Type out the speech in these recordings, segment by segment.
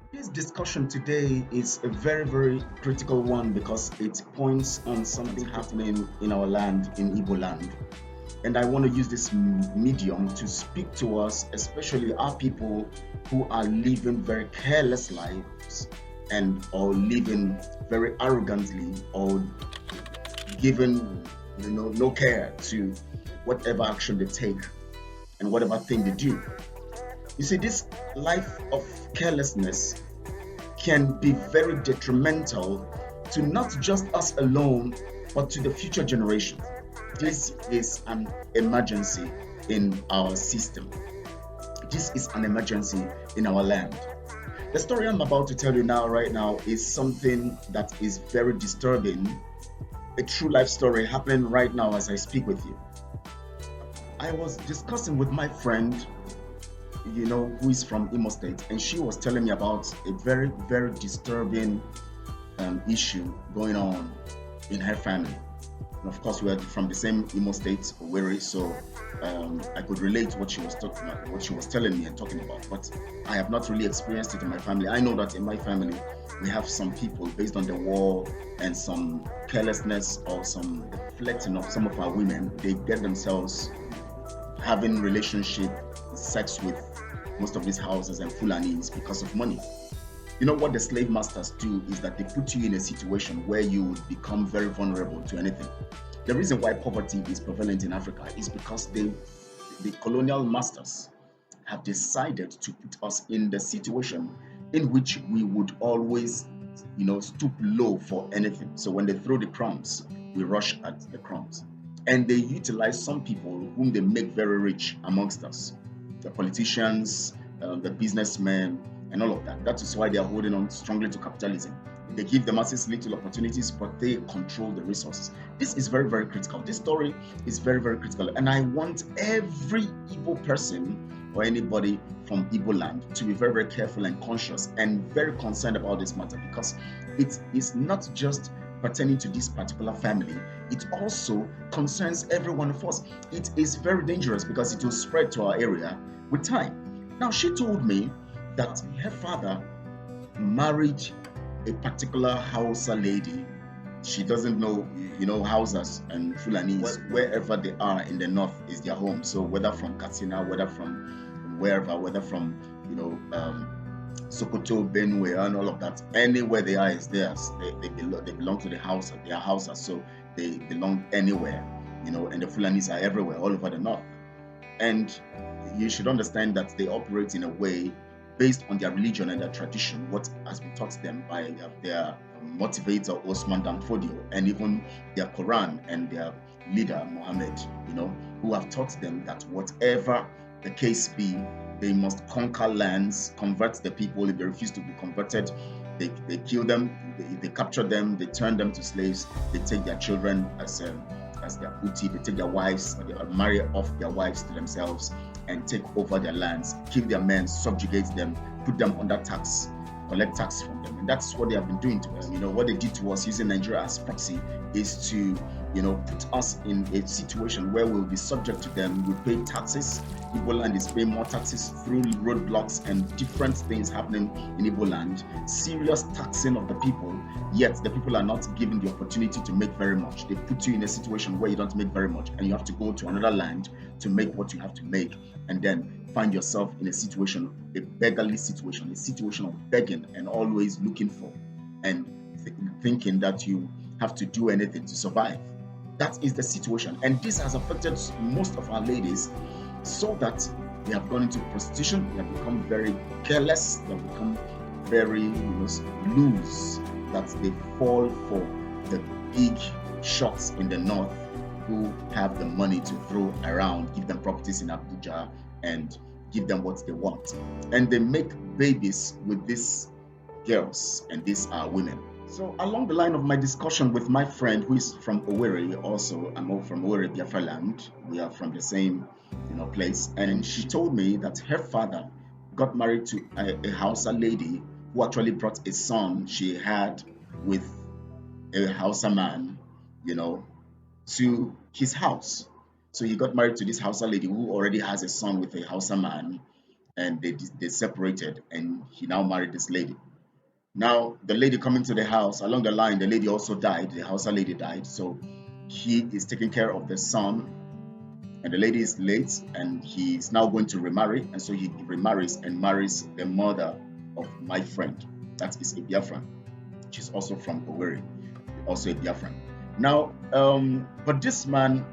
This discussion today is a very, very critical one because it points on something happening in our land, in Igbo land. And I want to use this medium to speak to us, especially our people who are living very careless lives and or living very arrogantly or giving no care to whatever action they take and whatever thing they do. You see, this life of carelessness can be very detrimental to not just us alone, but to the future generations. This is an emergency in our system. This is an emergency in our land. The story I'm about to tell you now, right now, is something that is very disturbing. A true life story happening right now as I speak with you. I was discussing with my friend, who is from Imo State, and she was telling me about a very, very disturbing issue going on in her family. And of course, we are from the same Imo State, Owerri, so I could relate to what she was talking about, what she was telling me and talking about. But I have not really experienced it in my family. I know that in my family, we have some people based on the war and some carelessness or some deflecting of some of our women. They get themselves having relationship, sex with most of these houses and Fulanis because of money. You know what the slave masters do is that they put you in a situation where you would become very vulnerable to anything. The reason why poverty is prevalent in Africa is because the colonial masters have decided to put us in the situation in which we would always, stoop low for anything. So when they throw the crumbs, we rush at the crumbs. And they utilize some people whom they make very rich amongst us, the politicians, the businessmen, and all of that. That is why they are holding on strongly to capitalism. They give the masses little opportunities, but they control the resources. This is very, very critical. This story is very, very critical. And I want every Igbo person or anybody from Igbo land to be very, very careful and conscious and very concerned about this matter because it is not just pertaining to this particular family, it also concerns every one of us. It is very dangerous because it will spread to our area with time. Now, she told me that her father married a particular Hausa lady. She doesn't know, Hausas and Fulanis, wherever they are in the north is their home. So whether from Katsina, whether from wherever, whether from, Sokoto, Benue, and all of that, anywhere they are is theirs. They belong to the house, they are Hausas, so they belong anywhere, and the Fulanis are everywhere, all over the north. And you should understand that they operate in a way based on their religion and their tradition, what has been taught them by their motivator Osman Danfodio, and even their Quran and their leader Muhammad, who have taught them that whatever the case be, they must conquer lands, convert the people. If they refuse to be converted, they kill them, they capture them, they turn them to slaves, they take their children as their booty, they take their wives, or they marry off their wives to themselves and take over their lands, kill their men, subjugate them, put them under tax, collect tax from them. And that's what they have been doing to us. What they did to us using Nigeria as proxy is to, put us in a situation where we'll be subject to them. We pay taxes. Igbo land is paying more taxes through roadblocks and different things happening in Igbo land. Serious taxing of the people, yet the people are not given the opportunity to make very much. They put you in a situation where you don't make very much and you have to go to another land to make what you have to make, and then find yourself in a situation, a beggarly situation, a situation of begging and always looking for and thinking that you have to do anything to survive. That is the situation. And this has affected most of our ladies so that they have gone into prostitution, they have become very careless, they have become very loose, that they fall for the big shots in the north who have the money to throw around, give them properties in Abuja, and give them what they want. And they make babies with these girls, and these are women. So along the line of my discussion with my friend who is from Owerri, also I'm all from Owerri, Biafra land. We are from the same, place. And she told me that her father got married to a Hausa lady who actually brought a son she had with a Hausa man, you know, to his house. So he got married to this Hausa lady who already has a son with a Hausa man. and they separated, and he now married this lady. Now the lady coming to the house, along the line, the lady also died. The Hausa lady died, so he is taking care of the son, and the lady is late, and he's now going to remarry, and so he remarries and marries the mother of my friend. That is a Biafran. She's also from Owerri, also a Biafran. Now, but this man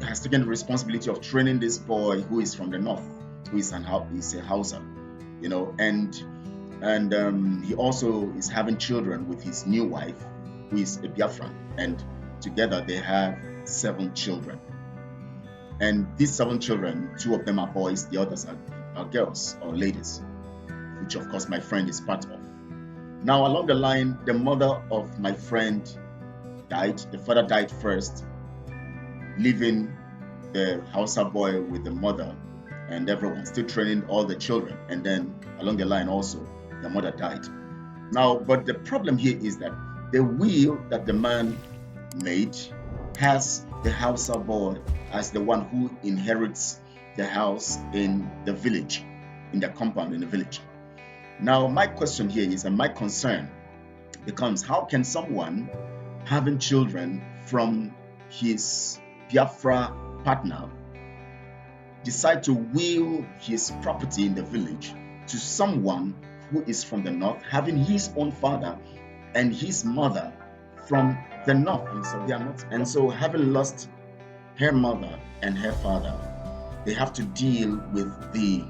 has taken the responsibility of training this boy who is from the north, who is a Hausa, and he also is having children with his new wife, who is a Biafran, and together they have 7 children. And these 7 children, 2 of them are boys, the others are girls or ladies, which of course my friend is part of. Now, along the line, the mother of my friend died. The father died first, leaving the Hausa boy with the mother and everyone, still training all the children. And then along the line also, the mother died. Now, but the problem here is that the will that the man made has the Hausa boy as the one who inherits the house in the village, in the compound in the village. Now, my question here is, and my concern becomes, how can someone having children from his Biafra partner decide to will his property in the village to someone who is from the north, having his own father and his mother from the north? And so they are not. And so, having lost her mother and her father, they have to deal with the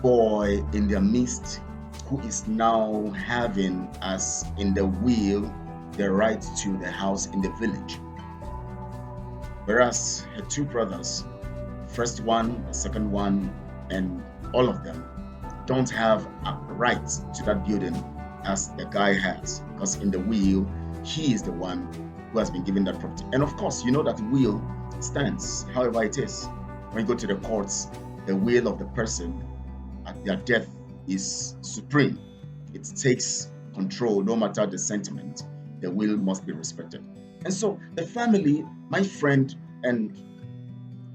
boy in their midst, who is now having, as in the will, the right to the house in the village. Whereas her 2 brothers, first one, the second one, and all of them don't have a right to that building as the guy has, because in the will, he is the one who has been given that property. And of course, you know that will stands, however it is. When you go to the courts, the will of the person at their death is supreme. It takes control, no matter the sentiment. The will must be respected. And so the family, my friend and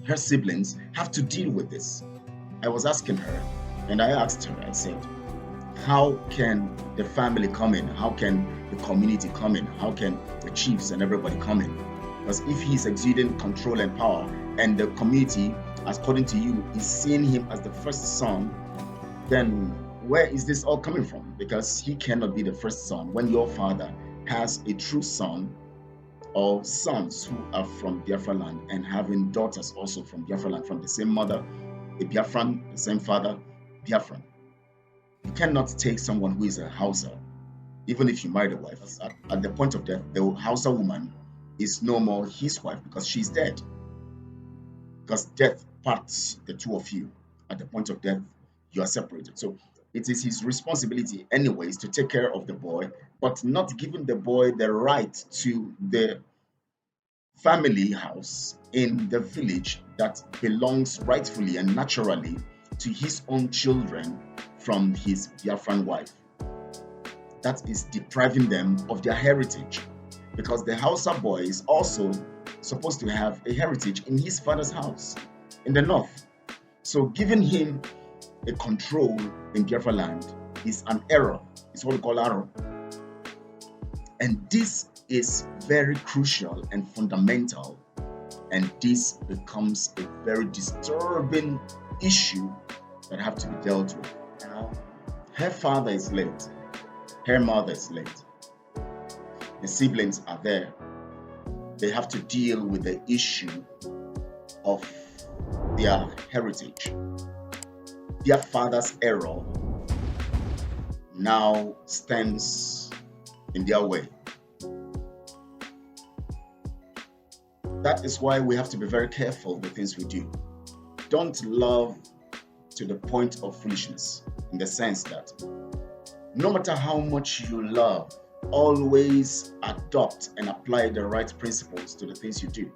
her siblings, have to deal with this. I was asking her, and I asked her, I said, how can the family come in? How can the community come in? How can the chiefs and everybody come in? Because if he's exuding control and power, and the community, according to you, is seeing him as the first son, then where is this all coming from? Because he cannot be the first son when your father has a true son or sons who are from Biafra land and having daughters also from Biafra land, from the same mother, a Biafran, the same father, Biafran. You cannot take someone who is a Hausa, even if you marry the wife. At the point of death, the Hausa woman is no more his wife because she's dead. Because death parts the 2 of you. At the point of death, you are separated. So it is his responsibility anyways to take care of the boy, but not giving the boy the right to the family house in the village that belongs rightfully and naturally to his own children from his Biafran wife. That is depriving them of their heritage, because the Hausa boy is also supposed to have a heritage in his father's house in the north. So giving him a control in Biafra land is an error. It's what we call error. And this is very crucial and fundamental, and this becomes a very disturbing issue that have to be dealt with. Now, her father is late, her mother is late, the siblings are there. They have to deal with the issue of their heritage. Their father's error now stands in their way. That is why we have to be very careful with things we do. Don't love to the point of foolishness, in the sense that no matter how much you love, always adopt and apply the right principles to the things you do.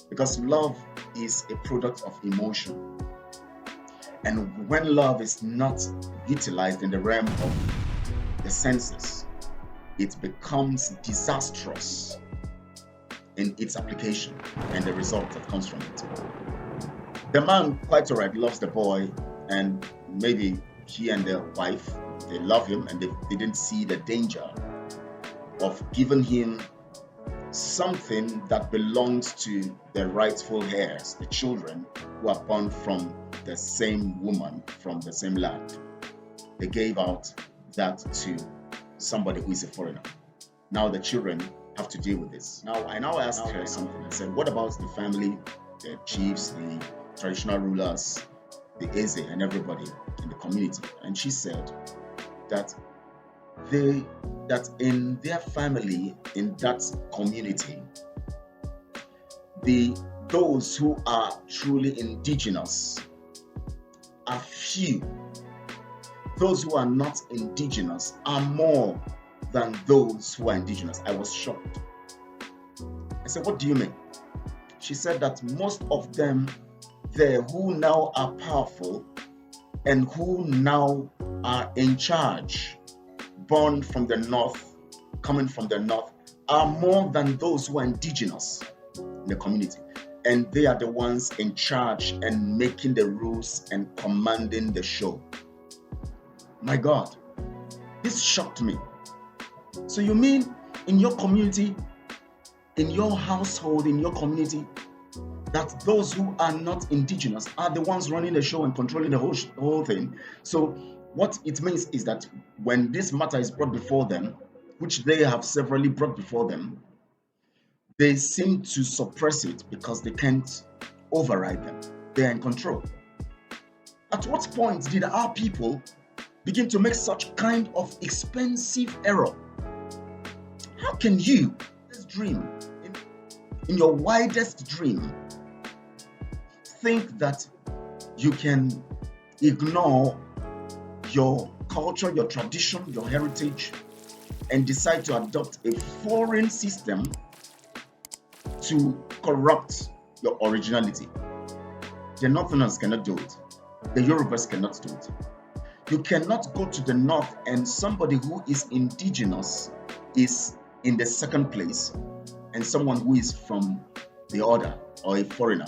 Because love is a product of emotion. And when love is not utilized in the realm of the senses, it becomes disastrous in its application and the result that comes from it. The man, quite all right, loves the boy and maybe he and their wife, they love him and they didn't see the danger of giving him something that belongs to the rightful heirs, the children who are born from the same woman, from the same land. They gave out that to somebody who is a foreigner. Now the children have to deal with this. Now I asked her something. I said, what about the family, the chiefs, the traditional rulers, the Eze, and everybody in the community? And she said that in their family, in that community, those who are truly indigenous are few. Those who are not indigenous are more than those who are indigenous. I was shocked. I said, what do you mean? She said that most of them there who now are powerful and who now are in charge, born from the north, coming from the north, are more than those who are indigenous in the community. And they are the ones in charge and making the rules and commanding the show. My God, this shocked me. So you mean in your community, in your household, in your community, that those who are not indigenous are the ones running the show and controlling the whole thing? So what it means is that when this matter is brought before them, which they have severally brought before them, they seem to suppress it because they can't override them. They are in control. At what point did our people begin to make such kind of expensive error? How can you, this dream, in your widest dream, think that you can ignore your culture, your tradition, your heritage, and decide to adopt a foreign system to corrupt your originality? The Northerners cannot do it. The Yorubas cannot do it. You cannot go to the north and somebody who is indigenous is in the second place and someone who is from the other, or a foreigner,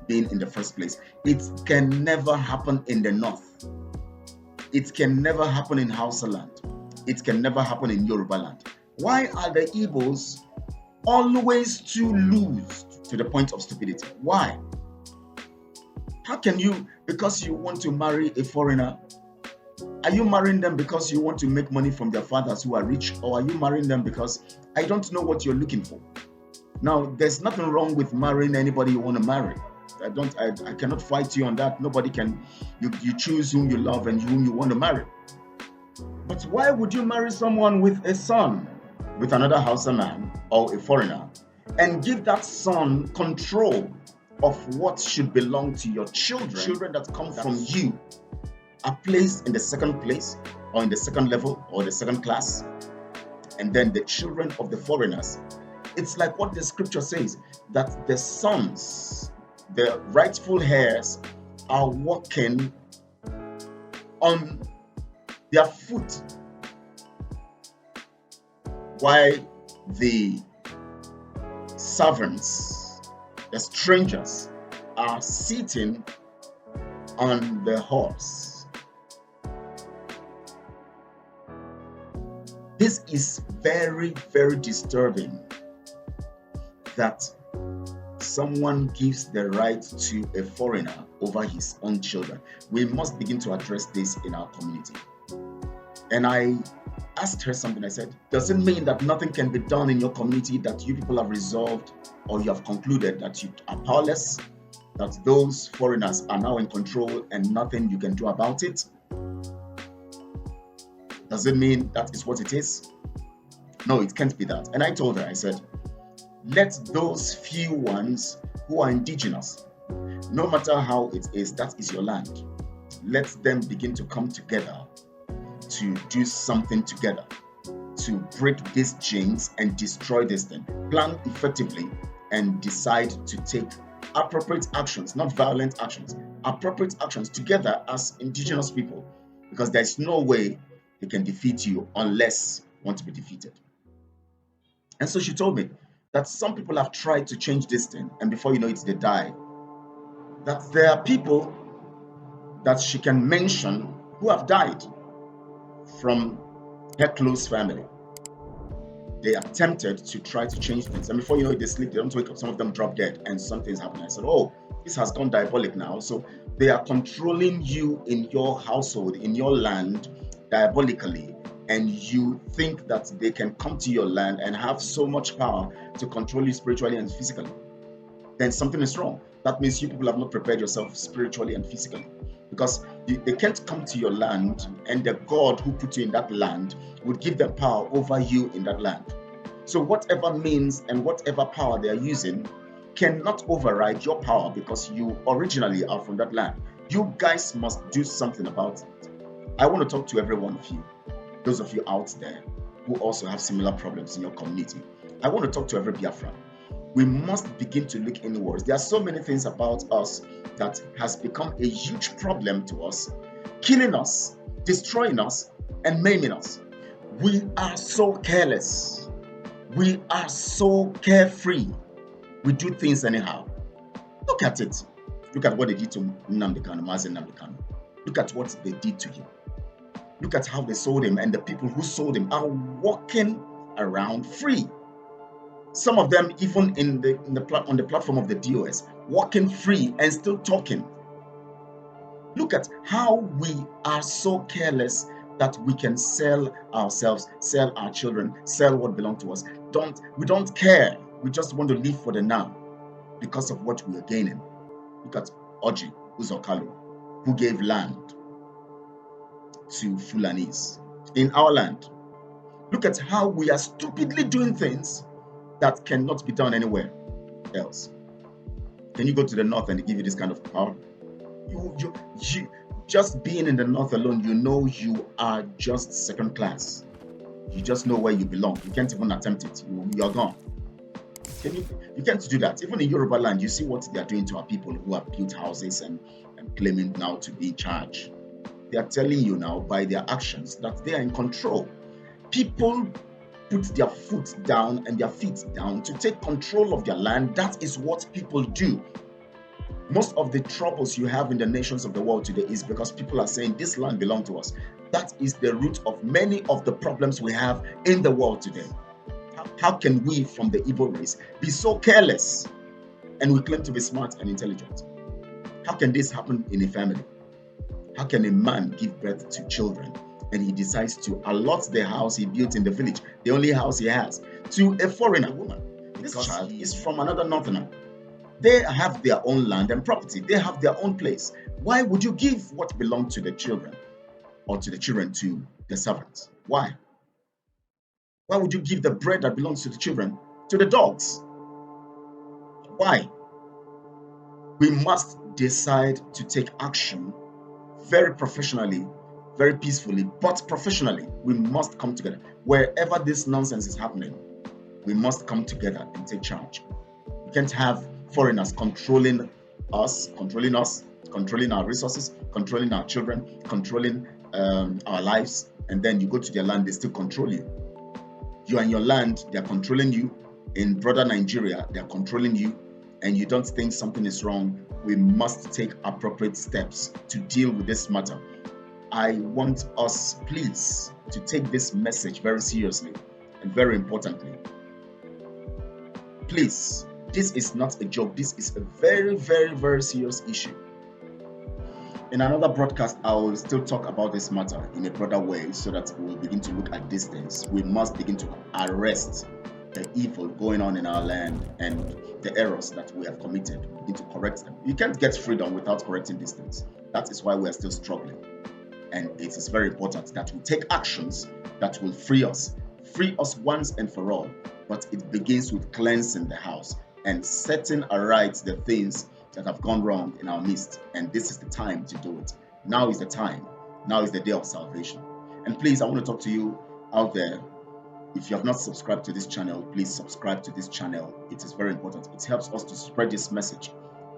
being in the first place. It can never happen in the north. It can never happen in Hausa land. It can never happen in Yoruba land. Why are the Igbos always too loose to the point of stupidity? Why? How can you, because you want to marry a foreigner, are you marrying them because you want to make money from their fathers who are rich, or are you marrying them because I don't know what you're looking for? Now, there's nothing wrong with marrying anybody you want to marry. I cannot fight you on that. Nobody can. You choose whom you love and whom you want to marry. But why would you marry someone with a son, with another Hausa man or a foreigner, and give that son control of what should belong to your children? Children that come from you are placed in the second place, or in the second level, or the second class, and then the children of the foreigners. It's like what the scripture says, that the sons, the rightful heirs, are walking on their foot, while the servants, the strangers, are sitting on the horse. This is very, very disturbing, that someone gives the right to a foreigner over his own children. We must begin to address this in our community. And I asked her something. I said, does it mean that nothing can be done in your community, that you people have resolved, or you have concluded that you are powerless, that those foreigners are now in control and nothing you can do about it? Does it mean that is what it is? No, it can't be that. And I told her, I said, let those few ones who are indigenous, no matter how it is, that is your land. Let them begin to come together to do something together, to break these chains and destroy this thing. Plan effectively and decide to take appropriate actions, not violent actions, appropriate actions together as indigenous people, because there's no way they can defeat you unless you want to be defeated. And so she told me that some people have tried to change this thing, and before you know it, they die. That there are people that she can mention who have died from her close family. They attempted to try to change things, and before you know it, they sleep, they don't wake up, some of them drop dead, and something's happening. I said, oh, this has gone diabolic now. So they are controlling you in your household, in your land, diabolically, and you think that they can come to your land and have so much power to control you spiritually and physically, then something is wrong. That means you people have not prepared yourself spiritually and physically, because they can't come to your land, and the God who put you in that land would give them power over you in that land. So whatever means and whatever power they are using cannot override your power, because you originally are from that land. You guys must do something about it. I want to talk to every one of you, those of you out there who also have similar problems in your community. I want to talk to every Biafran. We must begin to look inwards. There are so many things about us that has become a huge problem to us, killing us, destroying us, and maiming us. We are so careless. We are so carefree. We do things anyhow. Look at it. Look at what they did to Nnamdi Kanu, Mazi Nnamdi Kanu. Look at what they did to him. Look at how they sold him, and the people who sold him are walking around free. Some of them even on the platform of the DOS, walking free and still talking. Look at how we are so careless that we can sell ourselves, sell our children, sell what belongs to us. We don't care. We just want to live for the now because of what we are gaining. Look at Oji Uzokalo, who gave land to Fulanis in our land. Look at how we are stupidly doing things that cannot be done anywhere else. Can you go to the north and they give you this kind of power? You just being in the north alone, you know you are just second class. You just know where you belong. You can't even attempt it. You are gone. You can't do that. Even in Yoruba land, you see what they are doing to our people who have built houses and claiming now to be in charge. They are telling you now by their actions that they are in control. People put their foot down and their feet down to take control of their land. That is what people do. Most of the troubles you have in the nations of the world today is because people are saying this land belongs to us. That is the root of many of the problems we have in the world today. How can we from the Igbo race be so careless and we claim to be smart and intelligent? How can this happen in a family? How can a man give birth to children and he decides to allot the house he built in the village, the only house he has, to a foreigner woman? This child is from another northerner. They have their own land and property. They have their own place. Why would you give what belongs to the children or to the children to the servants? Why? Why would you give the bread that belongs to the children to the dogs? Why? We must decide to take action very professionally, very peacefully, but professionally. We must come together. Wherever this nonsense is happening, we must come together and take charge. We can't have foreigners controlling us, controlling our resources, controlling our children, controlling our lives, and then you go to their land, they still control you. You are in your land, they are controlling you. In brother Nigeria, they are controlling you, and you don't think something is wrong. We must take appropriate steps to deal with this matter. I want us, please, to take this message very seriously and very importantly. Please, this is not a joke. This is a very, very, very serious issue. In another broadcast, I will still talk about this matter in a broader way so that we will begin to look at these things. We must begin to arrest the evil going on in our land and the errors that we have committed. We need to correct them. You can't get freedom without correcting these things. That is why we are still struggling. And it is very important that we take actions that will free us once and for all. But it begins with cleansing the house and setting aright the things that have gone wrong in our midst. And this is the time to do it. Now is the time. Now is the day of salvation. And please, I want to talk to you out there. If you have not subscribed to this channel, please subscribe to this channel. It is very important. It helps us to spread this message.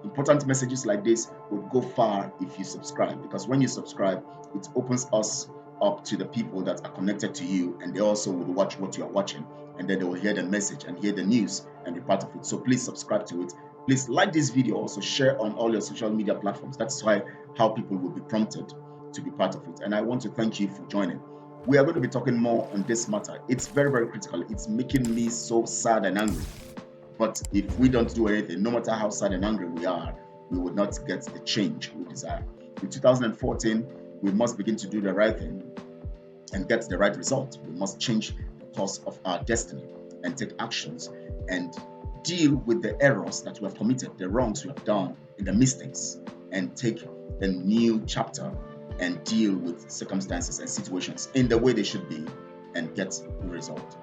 Important messages like this would go far if you subscribe, because when you subscribe, it opens us up to the people that are connected to you, and they also would watch what you are watching, and then they will hear the message and hear the news and be part of it. So please subscribe to it. Please like this video, also share on all your social media platforms. That's how people will be prompted to be part of it. And I want to thank you for joining. We are going to be talking more on this matter. It's very, very critical. It's making me so sad and angry. But if we don't do anything, no matter how sad and angry we are, we will not get the change we desire. In 2014, we must begin to do the right thing and get the right result. We must change the course of our destiny and take actions and deal with the errors that we have committed, the wrongs we have done, and the mistakes, and take a new chapter and deal with circumstances and situations in the way they should be and get the result.